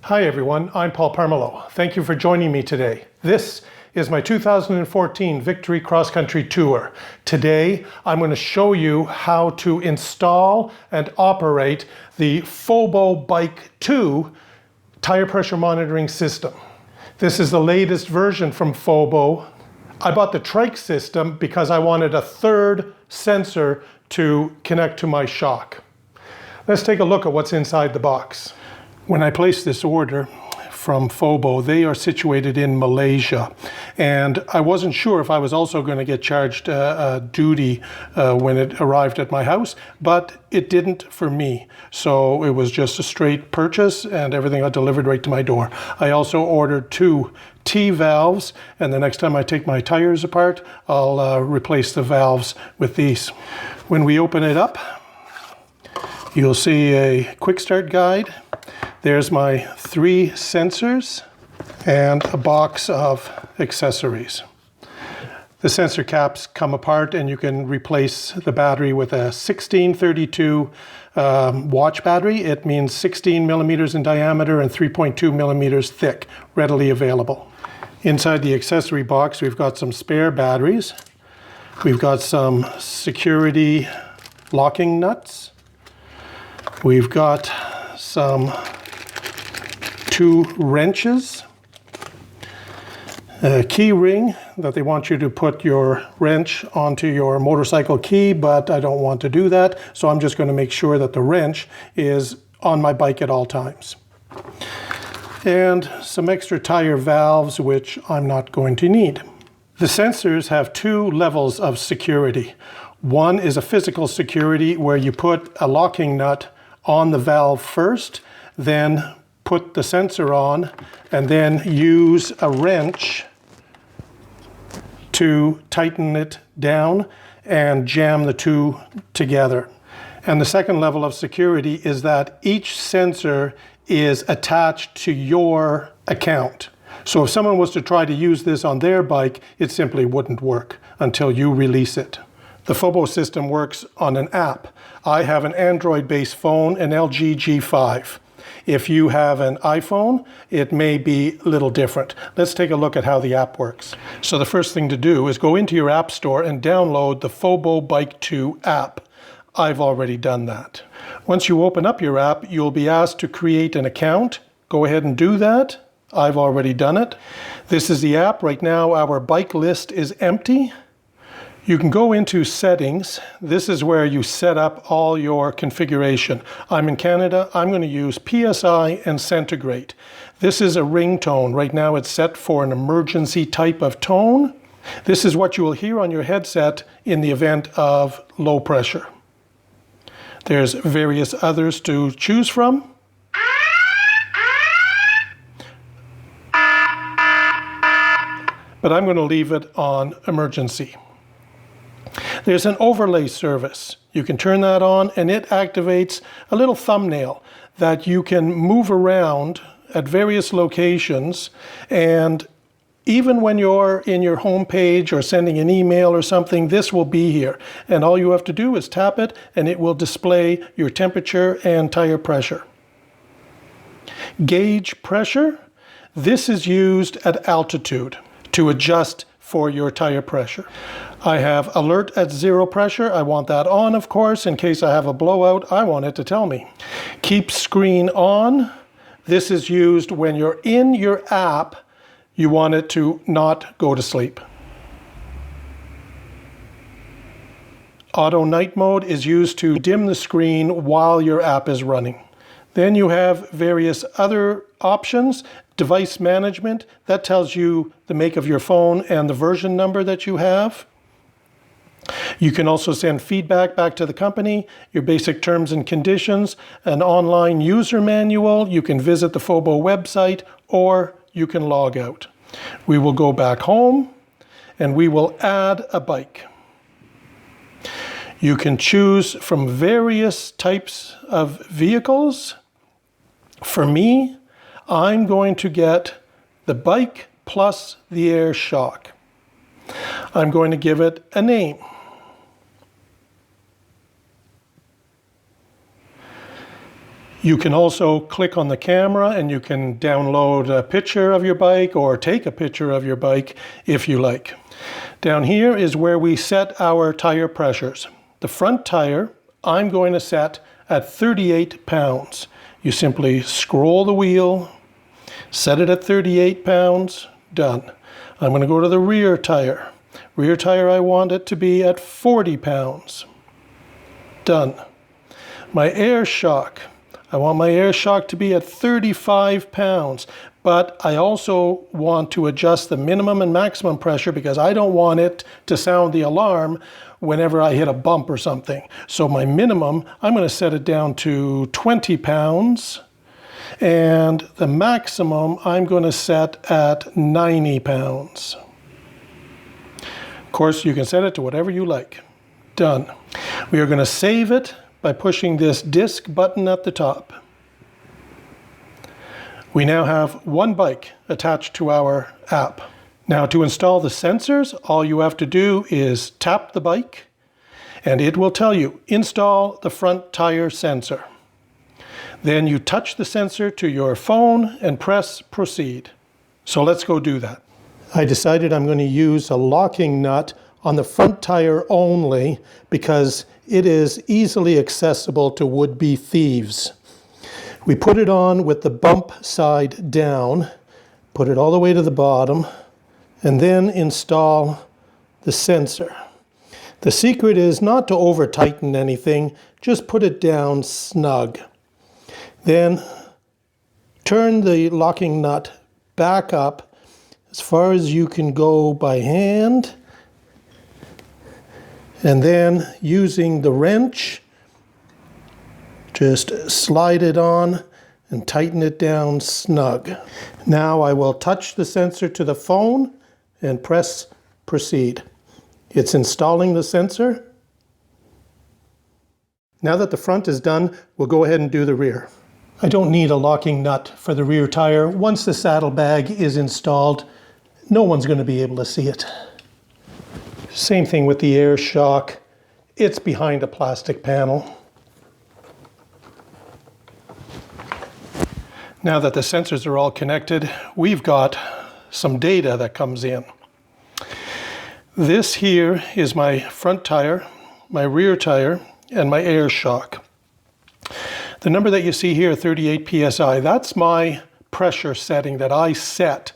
Hi everyone, I'm Paul Pomerleau. Thank you for joining me today. This is my 2014 Victory Cross Country Tour. Today I'm going to show you how to install and operate the FOBO Bike 2 tire pressure monitoring system. This is the latest version from FOBO. I bought the trike system because I wanted a third sensor to connect to my shock. Let's take a look at what's inside the box. When I placed this order from FOBO, they are situated in Malaysia, and I wasn't sure if I was also going to get charged duty when it arrived at my house, but it didn't for me. So it was just a straight purchase and everything got delivered right to my door. I also ordered 2 T-valves, and the next time I take my tires apart, I'll replace the valves with these. When we open it up, you'll see a quick start guide. There's my 3 sensors and a box of accessories. The sensor caps come apart and you can replace the battery with a 1632 watch battery. It means 16 millimeters in diameter and 3.2 millimeters thick, readily available. Inside the accessory box, we've got some spare batteries. We've got some security locking nuts. We've got some 2 wrenches, a key ring that they want you to put your wrench onto your motorcycle key, but I don't want to do that, so I'm just going to make sure that the wrench is on my bike at all times. And some extra tire valves, which I'm not going to need. The sensors have 2 levels of security. One is a physical security where you put a locking nut on the valve first, then put the sensor on, and then use a wrench to tighten it down and jam the 2 together. And the second level of security is that each sensor is attached to your account. So if someone was to try to use this on their bike, it simply wouldn't work until you release it. The FOBO system works on an app. I have an Android-based phone, an LG G5. If you have an iPhone, it may be a little different. Let's take a look at how the app works. So the first thing to do is go into your app store and download the FOBO Bike 2 app. I've already done that. Once you open up your app, you'll be asked to create an account. Go ahead and do that. I've already done it. This is the app. Right now, our bike list is empty. You can go into settings. This is where you set up all your configuration. I'm in Canada. I'm going to use PSI and centigrade. This is a ringtone. Right now it's set for an emergency type of tone. This is what you will hear on your headset in the event of low pressure. There's various others to choose from. But I'm going to leave it on emergency. There's an overlay service. You can turn that on and it activates a little thumbnail that you can move around at various locations, and even when you're in your home page or sending an email or something, this will be here. And all you have to do is tap it and it will display your temperature and tire pressure. Gauge pressure. This is used at altitude to adjust for your tire pressure. I have alert at 0 pressure. I want that on, of course, in case I have a blowout. I want it to tell me. Keep screen on. This is used when you're in your app. You want it to not go to sleep. Auto night mode is used to dim the screen while your app is running. Then you have various other options. Device management, that tells you the make of your phone and the version number that you have. You can also send feedback back to the company, your basic terms and conditions, an online user manual. You can visit the FOBO website or you can log out. We will go back home and we will add a bike. You can choose from various types of vehicles. For me, I'm going to get the bike plus the air shock. I'm going to give it a name. You can also click on the camera and you can download a picture of your bike or take a picture of your bike if you like. Down here is where we set our tire pressures. The front tire I'm going to set at 38 pounds. You simply scroll the wheel, set it at 38 pounds, done. I'm going to go to the rear tire. Rear tire, I want it to be at 40 pounds. Done. My air shock, I want my air shock to be at 35 pounds, but I also want to adjust the minimum and maximum pressure because I don't want it to sound the alarm whenever I hit a bump or something. So my minimum, I'm going to set it down to 20 pounds. And the maximum I'm going to set at 90 pounds. Of course, you can set it to whatever you like. Done. We are going to save it by pushing this disk button at the top. We now have one bike attached to our app. Now to install the sensors, all you have to do is tap the bike and it will tell you, install the front tire sensor. Then you touch the sensor to your phone and press proceed. So let's go do that. I decided I'm going to use a locking nut on the front tire only because it is easily accessible to would-be thieves. We put it on with the bump side down, put it all the way to the bottom, and then install the sensor. The secret is not to over tighten anything, just put it down snug. Then turn the locking nut back up as far as you can go by hand, and then using the wrench, just slide it on and tighten it down snug. Now I will touch the sensor to the phone and press proceed. It's installing the sensor. Now that the front is done, we'll go ahead and do the rear. I don't need a locking nut for the rear tire. Once the saddlebag is installed, no one's going to be able to see it. Same thing with the air shock. It's behind a plastic panel. Now that the sensors are all connected, we've got some data that comes in. This here is my front tire, my rear tire, and my air shock. The number that you see here, 38 psi, that's my pressure setting that I set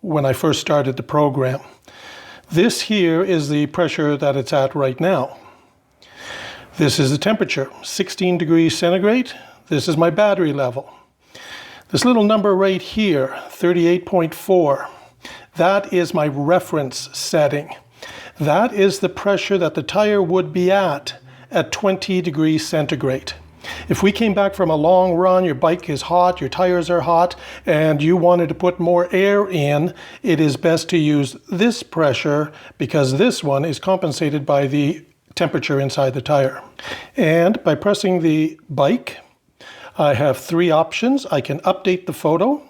when I first started the program. This here is the pressure that it's at right now. This is the temperature, 16 degrees centigrade. This is my battery level. This little number right here, 38.4, that is my reference setting. That is the pressure that the tire would be at 20 degrees centigrade. If we came back from a long run, your bike is hot, your tires are hot, and you wanted to put more air in, it is best to use this pressure because this one is compensated by the temperature inside the tire. And by pressing the bike, I have three options. I can update the photo,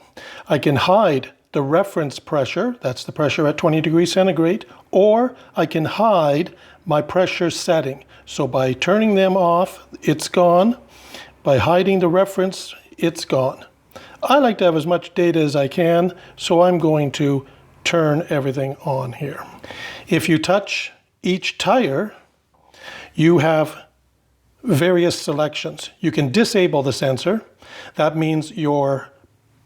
I can hide the reference pressure, that's the pressure at 20 degrees centigrade, or I can hide my pressure setting. So by turning them off, it's gone. By hiding the reference, it's gone. I like to have as much data as I can, so I'm going to turn everything on here. If you touch each tire, you have various selections. You can disable the sensor. That means your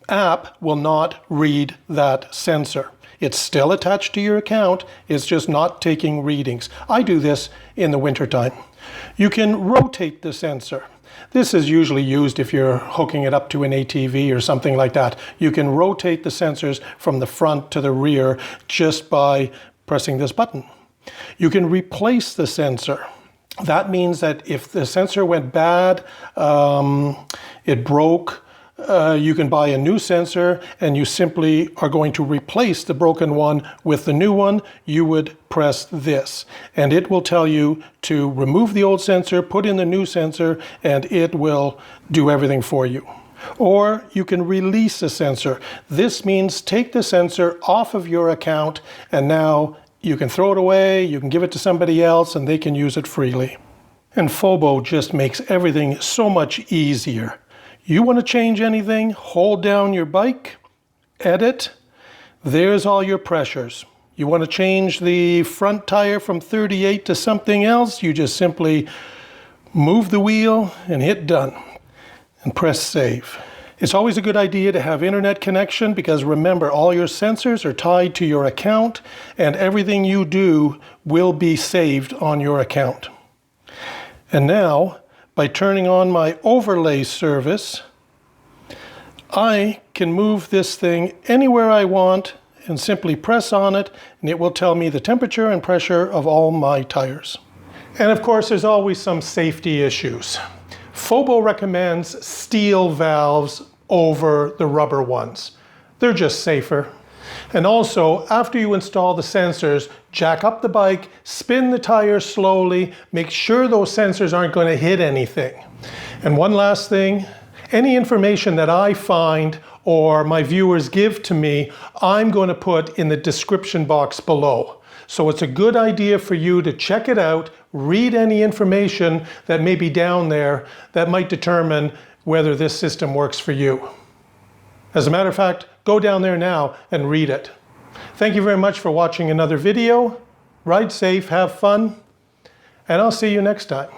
app will not read that sensor. It's still attached to your account, it's just not taking readings. I do this in the wintertime. You can rotate the sensor. This is usually used if you're hooking it up to an ATV or something like that. You can rotate the sensors from the front to the rear just by pressing this button. You can replace the sensor. That means that if the sensor went bad, it broke, you can buy a new sensor and you simply are going to replace the broken one with the new one. You would press this and it will tell you to remove the old sensor, put in the new sensor, and it will do everything for you. Or you can release a sensor. This means take the sensor off of your account and now you can throw it away, you can give it to somebody else and they can use it freely. And FOBO just makes everything so much easier. You want to change anything, hold down your bike, edit, there's all your pressures. You want to change the front tire from 38 to something else, you just simply move the wheel and hit done and press save. It's always a good idea to have internet connection because remember, all your sensors are tied to your account and everything you do will be saved on your account. And now, by turning on my overlay service, I can move this thing anywhere I want and simply press on it and it will tell me the temperature and pressure of all my tires. And of course, there's always some safety issues. FOBO recommends steel valves over the rubber ones. They're just safer. And also, after you install the sensors, jack up the bike, spin the tires slowly, make sure those sensors aren't going to hit anything. And one last thing, any information that I find or my viewers give to me, I'm going to put in the description box below. So it's a good idea for you to check it out, read any information that may be down there that might determine whether this system works for you. As a matter of fact, go down there now and read it. Thank you very much for watching another video. Ride safe, have fun, and I'll see you next time.